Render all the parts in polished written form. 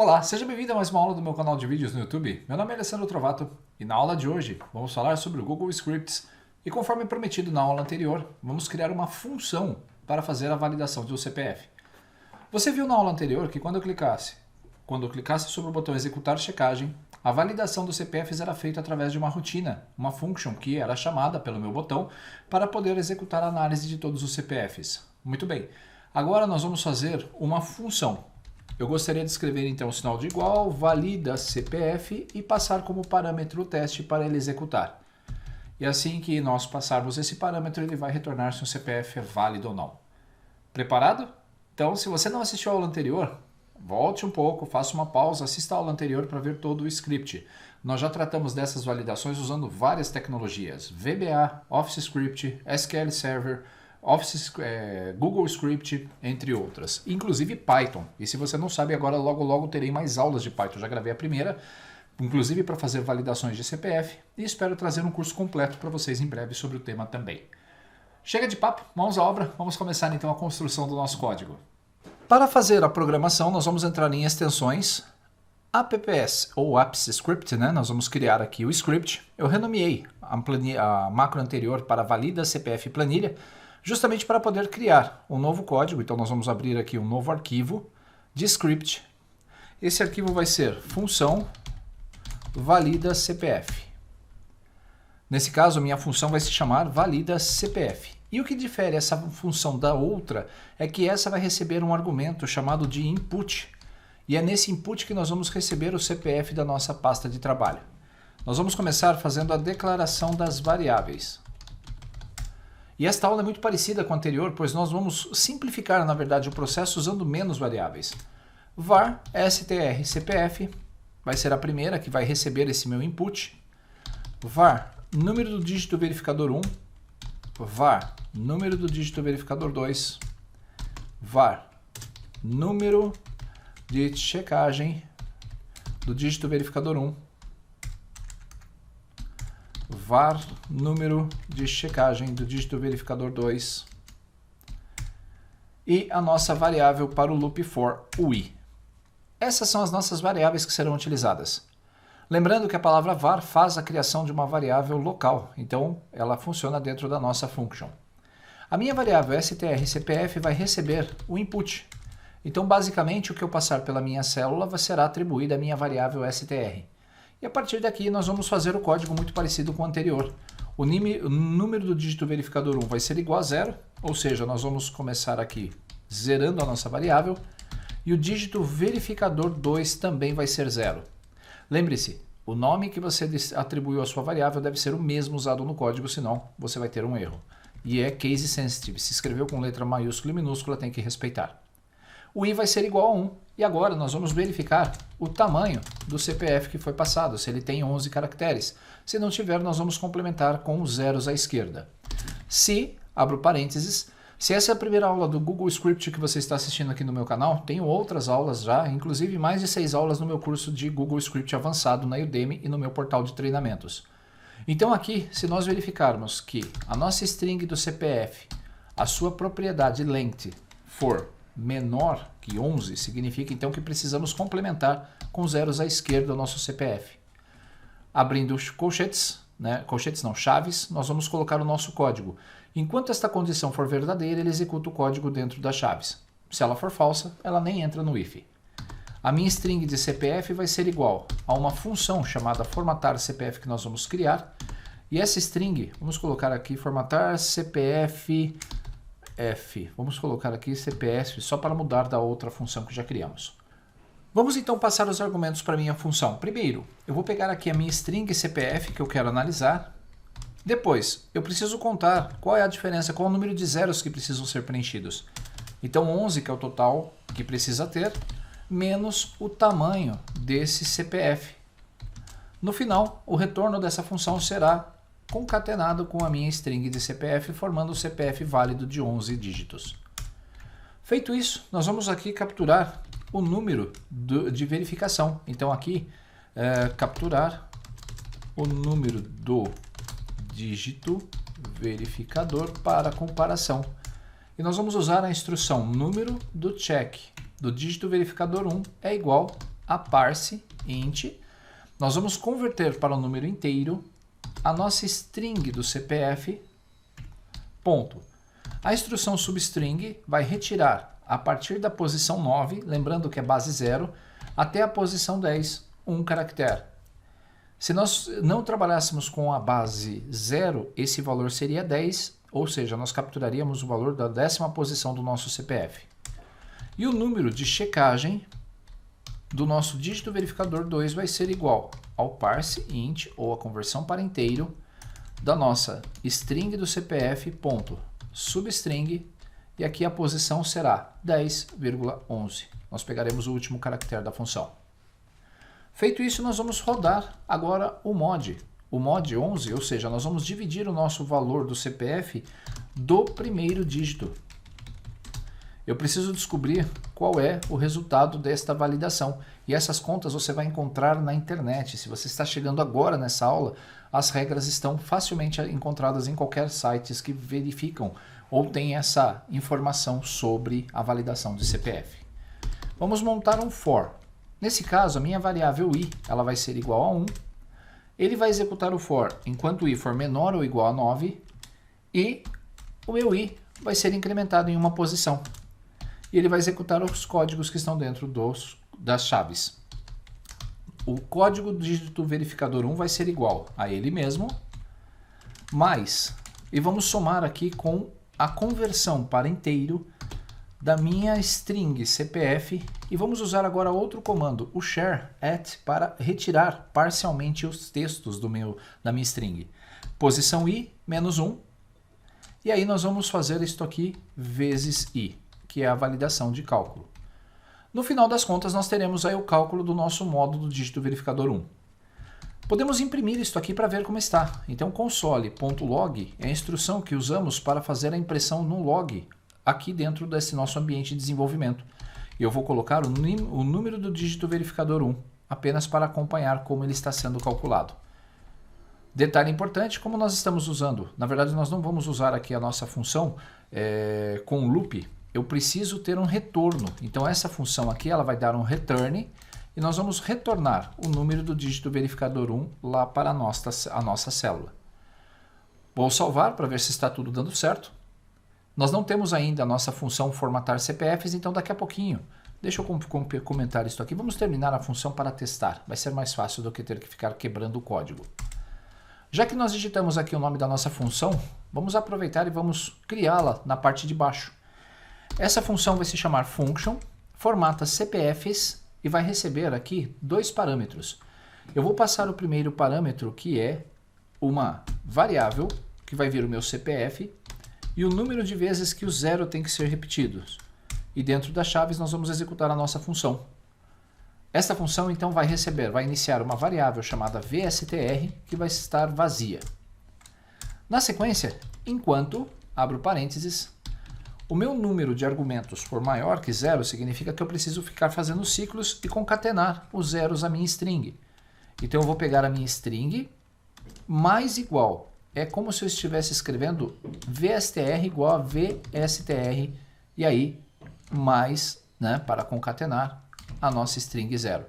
Olá, seja bem-vindo a mais uma aula do meu canal de vídeos no YouTube. Meu nome é Alessandro Trovato e na aula de hoje vamos falar sobre o Google Scripts e, conforme prometido na aula anterior, vamos criar uma função para fazer a validação de um CPF. Você viu na aula anterior que quando eu clicasse sobre o botão executar checagem, a validação dos CPFs era feita através de uma rotina, uma function que era chamada pelo meu botão para poder executar a análise de todos os CPFs. Muito bem, agora nós vamos fazer uma função. Eu gostaria de escrever então o sinal de igual, valida CPF e passar como parâmetro o teste para ele executar. E assim que nós passarmos esse parâmetro, ele vai retornar se o CPF é válido ou não. Preparado? Então, se você não assistiu a aula anterior, volte um pouco, faça uma pausa, assista a aula anterior para ver todo o script. Nós já tratamos dessas validações usando várias tecnologias, VBA, Office Script, SQL Server, Google Script, entre outras, inclusive Python. E se você não sabe, agora logo terei mais aulas de Python. Já gravei a primeira, inclusive para fazer validações de CPF, e espero trazer um curso completo para vocês em breve sobre o tema também. Chega de papo, mãos à obra, vamos começar então a construção do nosso código. Para fazer a programação, nós vamos entrar em extensões, apps ou apps script, né? Nós vamos criar aqui o script. Eu renomeei a macro anterior para valida CPF planilha, justamente para poder criar um novo código. Então nós vamos abrir aqui um novo arquivo de script. Esse arquivo vai ser função valida CPF. Nesse caso, a minha função vai se chamar valida CPF. E o que difere essa função da outra é que essa vai receber um argumento chamado de input. E é nesse input que nós vamos receber o CPF da nossa pasta de trabalho. Nós vamos começar fazendo a declaração das variáveis. E esta aula é muito parecida com a anterior, pois nós vamos simplificar, na verdade, o processo usando menos variáveis. var str CPF vai ser a primeira que vai receber esse meu input. var número do dígito verificador 1. var número do dígito verificador 2. var número de checagem do dígito verificador 1. var número de checagem do dígito verificador 2 e a nossa variável para o loop for, o i. Essas são as nossas variáveis que serão utilizadas. Lembrando que a palavra var faz a criação de uma variável local, então ela funciona dentro da nossa function. A minha variável strCPF vai receber o input. Então, basicamente, o que eu passar pela minha célula será atribuído à minha variável str. E a partir daqui nós vamos fazer o código muito parecido com o anterior. O número do dígito verificador 1 vai ser igual a 0, ou seja, nós vamos começar aqui zerando a nossa variável, e o dígito verificador 2 também vai ser 0. Lembre-se, o nome que você atribuiu à sua variável deve ser o mesmo usado no código, senão você vai ter um erro. E é case sensitive, se escreveu com letra maiúscula e minúscula, tem que respeitar. O i vai ser igual a 1, e agora nós vamos verificar o tamanho do CPF que foi passado, se ele tem 11 caracteres. Se não tiver, nós vamos complementar com os zeros à esquerda. Se, abro parênteses, se essa é a primeira aula do Google Script que você está assistindo aqui no meu canal, tenho outras aulas já, inclusive mais de 6 aulas no meu curso de Google Script avançado na Udemy e no meu portal de treinamentos. Então aqui, se nós verificarmos que a nossa string do CPF, a sua propriedade length for menor que 11, significa então que precisamos complementar com zeros à esquerda o nosso CPF. Abrindo colchetes, chaves, nós vamos colocar o nosso código. Enquanto esta condição for verdadeira, ele executa o código dentro das chaves. Se ela for falsa, ela nem entra no if. A minha string de CPF vai ser igual a uma função chamada formatar CPF que nós vamos criar. E essa string, vamos colocar aqui formatar CPF F. Vamos colocar aqui CPF só para mudar da outra função que já criamos. Vamos então passar os argumentos para a minha função. Primeiro, eu vou pegar aqui a minha string CPF que eu quero analisar. Depois, eu preciso contar qual é a diferença, qual é o número de zeros que precisam ser preenchidos. Então 11, que é o total que precisa ter, menos o tamanho desse CPF. No final, o retorno dessa função será concatenado com a minha string de CPF, formando o CPF válido de 11 dígitos. Feito isso, nós vamos aqui capturar o número de verificação. Então aqui, capturar o número do dígito verificador para comparação. E e nós vamos usar a instrução número do check do dígito verificador 1 é igual a parse int, nós vamos converter para um número inteiro a nossa string do CPF, ponto. A instrução substring vai retirar a partir da posição 9, lembrando que é base 0, até a posição 10, um caractere. Se nós não trabalhássemos com a base 0, esse valor seria 10, ou seja, nós capturaríamos o valor da 10ª posição do nosso CPF. E o número de checagem do nosso dígito verificador 2 vai ser igual ao parse int, ou a conversão para inteiro, da nossa string do CPF, ponto, substring, e aqui a posição será 10,11. Nós pegaremos o último caractere da função. Feito isso, nós vamos rodar agora o mod 11, ou seja, nós vamos dividir o nosso valor do CPF do primeiro dígito. Eu preciso descobrir qual é o resultado desta validação. E essas contas você vai encontrar na internet. Se você está chegando agora nessa aula, as regras estão facilmente encontradas em qualquer site que verificam ou tem essa informação sobre a validação de CPF. Vamos montar um for. Nesse caso, a minha variável i ela vai ser igual a 1. Ele vai executar o for enquanto i for menor ou igual a 9. E o meu i vai ser incrementado em uma posição. E ele vai executar os códigos que estão dentro das chaves. O código do dígito verificador 1 vai ser igual a ele mesmo, mais, e vamos somar aqui com a conversão para inteiro da minha string CPF, e vamos usar agora outro comando, o share at, para retirar parcialmente os textos da minha string. Posição i, menos 1, e aí nós vamos fazer isto aqui vezes i, que é a validação de cálculo. No final das contas, nós teremos aí o cálculo do nosso módulo do dígito verificador 1. Podemos imprimir isso aqui para ver como está. Então, console.log é a instrução que usamos para fazer a impressão no log aqui dentro desse nosso ambiente de desenvolvimento. Eu vou colocar o número do dígito verificador 1, apenas para acompanhar como ele está sendo calculado. Detalhe importante, como nós estamos usando, na verdade nós não vamos usar aqui a nossa função com loop, eu preciso ter um retorno. Então essa função aqui ela vai dar um return e nós vamos retornar o número do dígito verificador 1 lá para a nossa célula. Vou salvar para ver se está tudo dando certo. Nós não temos ainda a nossa função formatar CPFs, então daqui a pouquinho, deixa eu comentar isso aqui, vamos terminar a função para testar. Vai ser mais fácil do que ter que ficar quebrando o código. Já que nós digitamos aqui o nome da nossa função, vamos aproveitar e vamos criá-la na parte de baixo. Essa função vai se chamar function, formata CPFs e vai receber aqui 2 parâmetros. Eu vou passar o primeiro parâmetro, que é uma variável, que vai vir o meu CPF, e o número de vezes que o 0 tem que ser repetido. E dentro das chaves nós vamos executar a nossa função. Esta função então vai iniciar uma variável chamada vstr, que vai estar vazia. Na sequência, enquanto, abro parênteses, o meu número de argumentos for maior que 0, significa que eu preciso ficar fazendo ciclos e concatenar os zeros à minha string. Então eu vou pegar a minha string mais igual. É como se eu estivesse escrevendo vstr igual a vstr e aí mais, para concatenar a nossa string 0.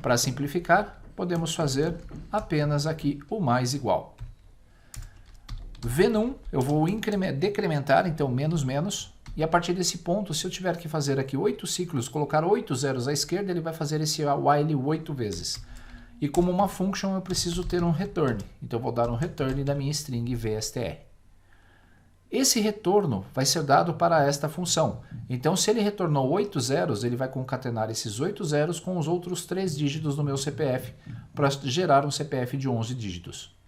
Para simplificar, podemos fazer apenas aqui o mais igual. Venum, eu vou decrementar, então menos menos, e a partir desse ponto, se eu tiver que fazer aqui 8 ciclos, colocar 8 zeros à esquerda, ele vai fazer esse while 8 vezes. E como uma function, eu preciso ter um return, então eu vou dar um return da minha string vstr. Esse retorno vai ser dado para esta função. Então, se ele retornou 8 zeros, ele vai concatenar esses 8 zeros com os outros 3 dígitos do meu CPF, para gerar um CPF de 11 dígitos.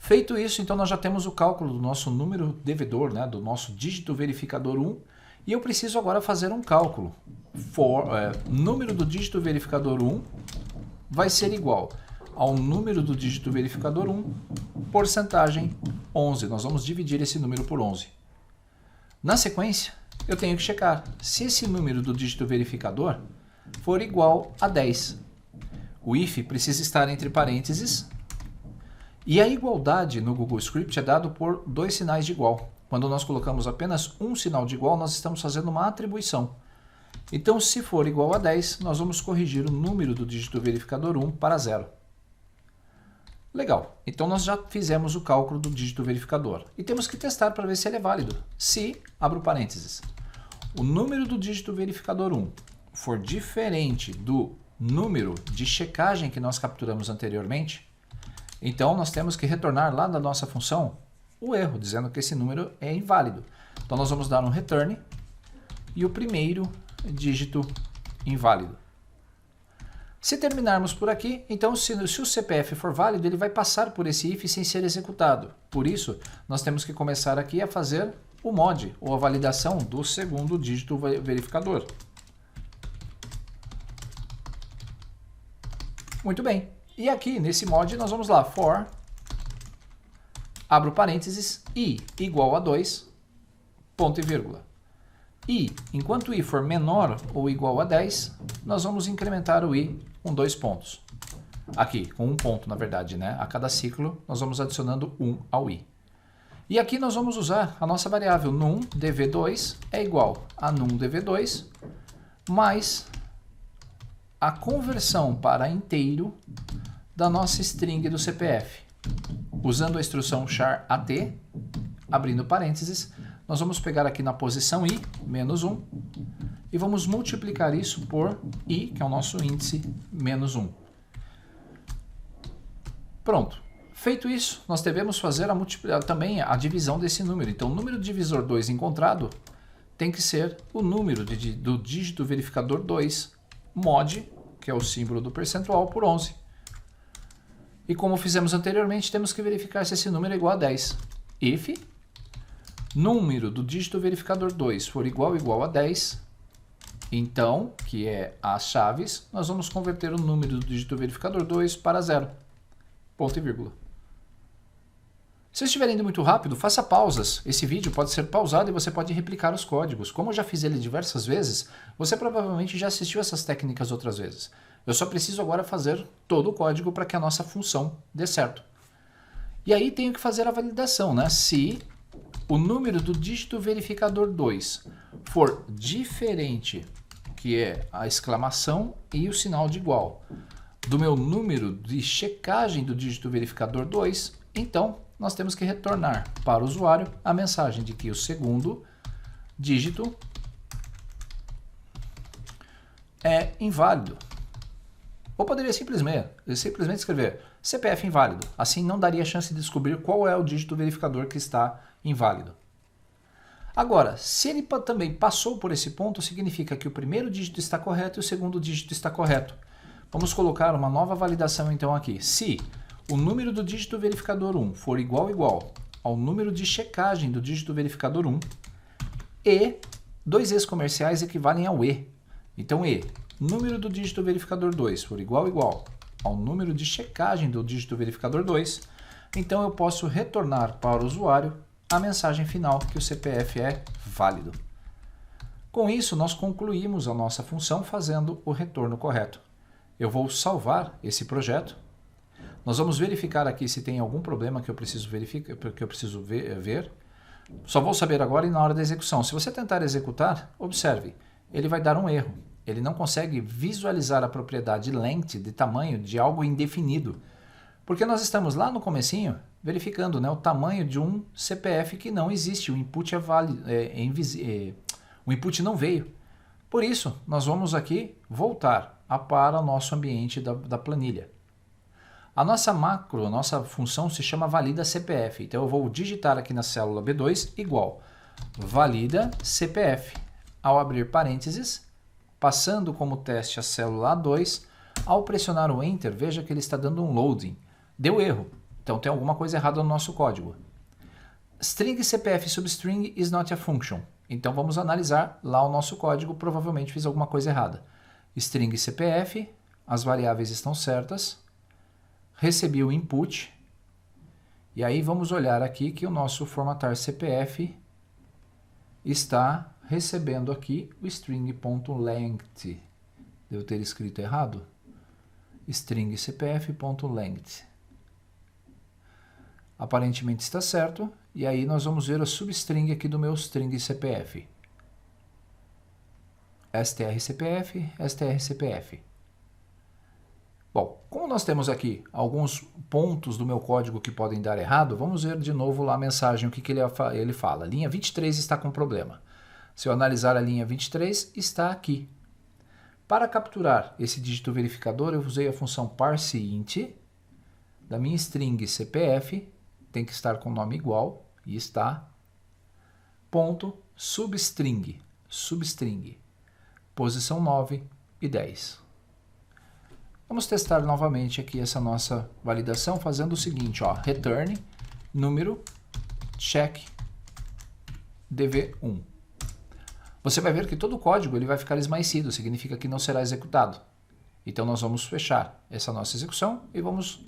Feito isso, então nós já temos o cálculo do nosso número devedor, do nosso dígito verificador 1, e eu preciso agora fazer um cálculo. Número do dígito verificador 1 vai ser igual ao número do dígito verificador 1, porcentagem 11. Nós vamos dividir esse número por 11. Na sequência, eu tenho que checar se esse número do dígito verificador for igual a 10. O if precisa estar entre parênteses. E a igualdade no Google Script é dado por 2 sinais de igual. Quando nós colocamos apenas um sinal de igual, nós estamos fazendo uma atribuição. Então, se for igual a 10, nós vamos corrigir o número do dígito verificador 1 para 0. Legal, então nós já fizemos o cálculo do dígito verificador. E temos que testar para ver se ele é válido. Se, abro parênteses, o número do dígito verificador 1 for diferente do número de checagem que nós capturamos anteriormente, então nós temos que retornar lá da nossa função o erro, dizendo que esse número é inválido. Então nós vamos dar um return e o primeiro dígito inválido. Se terminarmos por aqui, então se o CPF for válido, ele vai passar por esse if sem ser executado. Por isso, nós temos que começar aqui a fazer o mod, ou a validação do segundo dígito verificador. Muito bem. E aqui, nesse mod, nós vamos lá, for, abro parênteses, i igual a 2, ponto e vírgula. E, enquanto i for menor ou igual a 10, nós vamos incrementar o i com 2 pontos. Aqui, com 1 ponto, na verdade, né? A cada ciclo, nós vamos adicionando 1 ao i. E aqui nós vamos usar a nossa variável num dv2 é igual a num dv2 mais a conversão para inteiro da nossa string do CPF. Usando a instrução char at, abrindo parênteses, nós vamos pegar aqui na posição i, menos 1, e vamos multiplicar isso por i, que é o nosso índice, menos 1. Pronto. Feito isso, nós devemos fazer também a divisão desse número. Então, o número divisor 2 encontrado tem que ser o número do dígito verificador 2, mod, que é o símbolo do percentual, por 11. E como fizemos anteriormente, temos que verificar se esse número é igual a 10. If número do dígito verificador 2 for igual a 10, então, que é as chaves, nós vamos converter o número do dígito verificador 2 para 0. Ponto e vírgula. Se estiver indo muito rápido, faça pausas. Esse vídeo pode ser pausado e você pode replicar os códigos. Como eu já fiz ele diversas vezes, você provavelmente já assistiu essas técnicas outras vezes. Eu só preciso agora fazer todo o código para que a nossa função dê certo. E aí tenho que fazer a validação, né? Se o número do dígito verificador 2 for diferente, que é a exclamação e o sinal de igual, do meu número de checagem do dígito verificador 2, então nós temos que retornar para o usuário a mensagem de que o segundo dígito é inválido. Ou poderia simplesmente escrever CPF inválido. Assim não daria chance de descobrir qual é o dígito verificador que está inválido. Agora, se ele também passou por esse ponto, significa que o primeiro dígito está correto e o segundo dígito está correto. Vamos colocar uma nova validação então aqui. Se o número do dígito verificador 1 for igual ao número de checagem do dígito verificador 1 e dois e's comerciais equivalem ao e. Então, número do dígito verificador 2 for igual ao número de checagem do dígito verificador 2, então eu posso retornar para o usuário a mensagem final que o CPF é válido. Com isso, nós concluímos a nossa função fazendo o retorno correto. Eu vou salvar esse projeto. Nós vamos verificar aqui se tem algum problema que eu preciso verificar, que eu preciso ver. Só vou saber agora e na hora da execução. Se você tentar executar, observe, ele vai dar um erro. Ele não consegue visualizar a propriedade length, de tamanho, de algo indefinido. Porque nós estamos lá no comecinho verificando, né, o tamanho de um CPF que não existe. O input é válido, o input não veio. Por isso, nós vamos aqui voltar para o nosso ambiente da planilha. A nossa macro, a nossa função se chama valida CPF. Então eu vou digitar aqui na célula B2 igual valida CPF. Ao abrir parênteses, passando como teste a célula A2, ao pressionar o Enter, veja que ele está dando um loading. Deu erro, então tem alguma coisa errada no nosso código. String CPF substring is not a function. Então vamos analisar lá o nosso código, provavelmente fiz alguma coisa errada. String CPF, as variáveis estão certas, recebi o input, e aí vamos olhar aqui que o nosso formatar CPF está recebendo aqui o string.length. Devo ter escrito errado? String CPF.length. Aparentemente está certo, e aí nós vamos ver a substring aqui do meu string CPF. strcpf, strcpf. Bom, como nós temos aqui alguns pontos do meu código que podem dar errado, vamos ver de novo lá a mensagem, o que ele fala. Linha 23 está com problema. Se eu analisar a linha 23, está aqui. Para capturar esse dígito verificador, eu usei a função parseInt da minha string CPF, tem que estar com nome igual, e está, ponto substring, posição 9 e 10. Vamos testar novamente aqui essa nossa validação fazendo o seguinte, ó, return número check dv1. Você vai ver que todo o código ele vai ficar esmaecido, significa que não será executado. Então nós vamos fechar essa nossa execução e vamos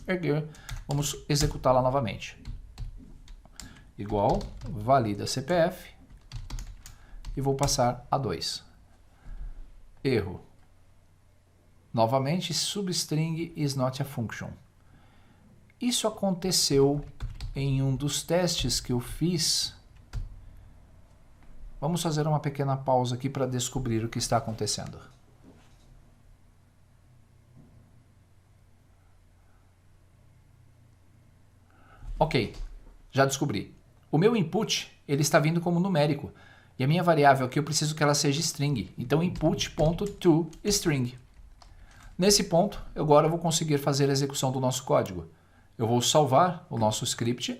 executá-la novamente. Igual, valida CPF e vou passar a 2. Erro. Novamente, substring is not a function. Isso aconteceu em um dos testes que eu fiz. Vamos fazer uma pequena pausa aqui para descobrir o que está acontecendo. Ok, já descobri. O meu input ele está vindo como numérico. E a minha variável aqui eu preciso que ela seja string. Então input.toString. Nesse ponto, agora eu vou conseguir fazer a execução do nosso código. Eu vou salvar o nosso script.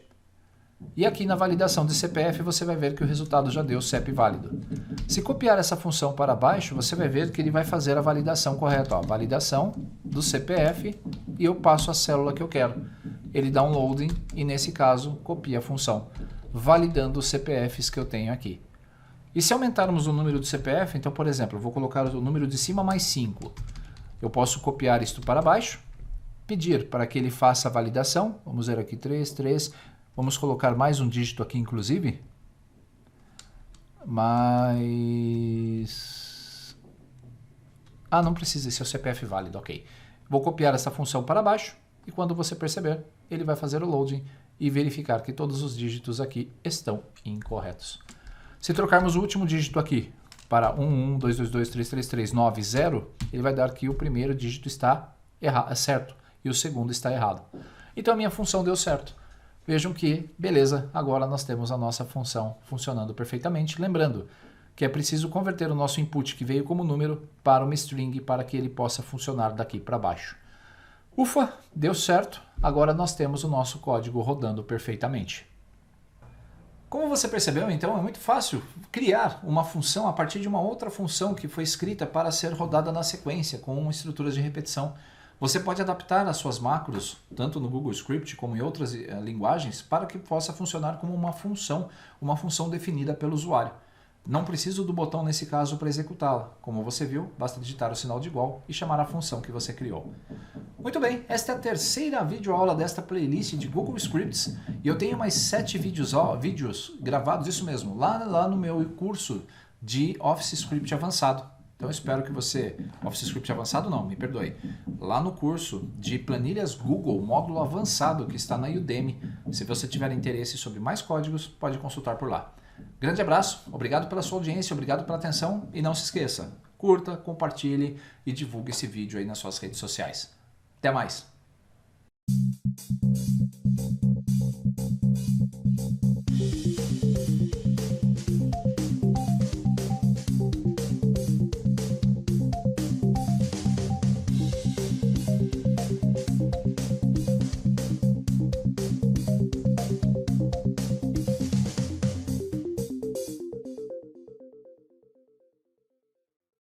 E aqui na validação de CPF você vai ver que o resultado já deu CEP válido. Se copiar essa função para baixo, você vai ver que ele vai fazer a validação correta. Ó, validação do CPF e eu passo a célula que eu quero. Ele dá um loading e nesse caso copia a função, validando os CPFs que eu tenho aqui. E se aumentarmos o número do CPF, então por exemplo, eu vou colocar o número de cima mais 5. Eu posso copiar isto para baixo, pedir para que ele faça a validação. Vamos ver aqui 3, 3. Vamos colocar mais um dígito aqui, inclusive. Não precisa, esse é o CPF válido, ok. Vou copiar essa função para baixo e quando você perceber, ele vai fazer o loading e verificar que todos os dígitos aqui estão incorretos. Se trocarmos o último dígito aqui para 1122233390, ele vai dar que o primeiro dígito está certo e o segundo está errado. Então a minha função deu certo. Vejam que, beleza, agora nós temos a nossa função funcionando perfeitamente. Lembrando que é preciso converter o nosso input que veio como número para uma string para que ele possa funcionar daqui para baixo. Ufa, deu certo. Agora nós temos o nosso código rodando perfeitamente. Como você percebeu, então, é muito fácil criar uma função a partir de uma outra função que foi escrita para ser rodada na sequência, com estruturas de repetição. Você pode adaptar as suas macros, tanto no Google Script como em outras linguagens, para que possa funcionar como uma função definida pelo usuário. Não preciso do botão nesse caso para executá-la. Como você viu, basta digitar o sinal de igual e chamar a função que você criou. Muito bem, esta é a terceira videoaula desta playlist de Google Scripts e eu tenho mais 7 vídeos gravados, isso mesmo, lá no meu curso de Office Script Avançado. Então eu espero que você... Office Script Avançado não, me perdoe. Lá no curso de planilhas Google, módulo avançado que está na Udemy. Se você tiver interesse sobre mais códigos, pode consultar por lá. Grande abraço, obrigado pela sua audiência, obrigado pela atenção e não se esqueça, curta, compartilhe e divulgue esse vídeo aí nas suas redes sociais. Até mais!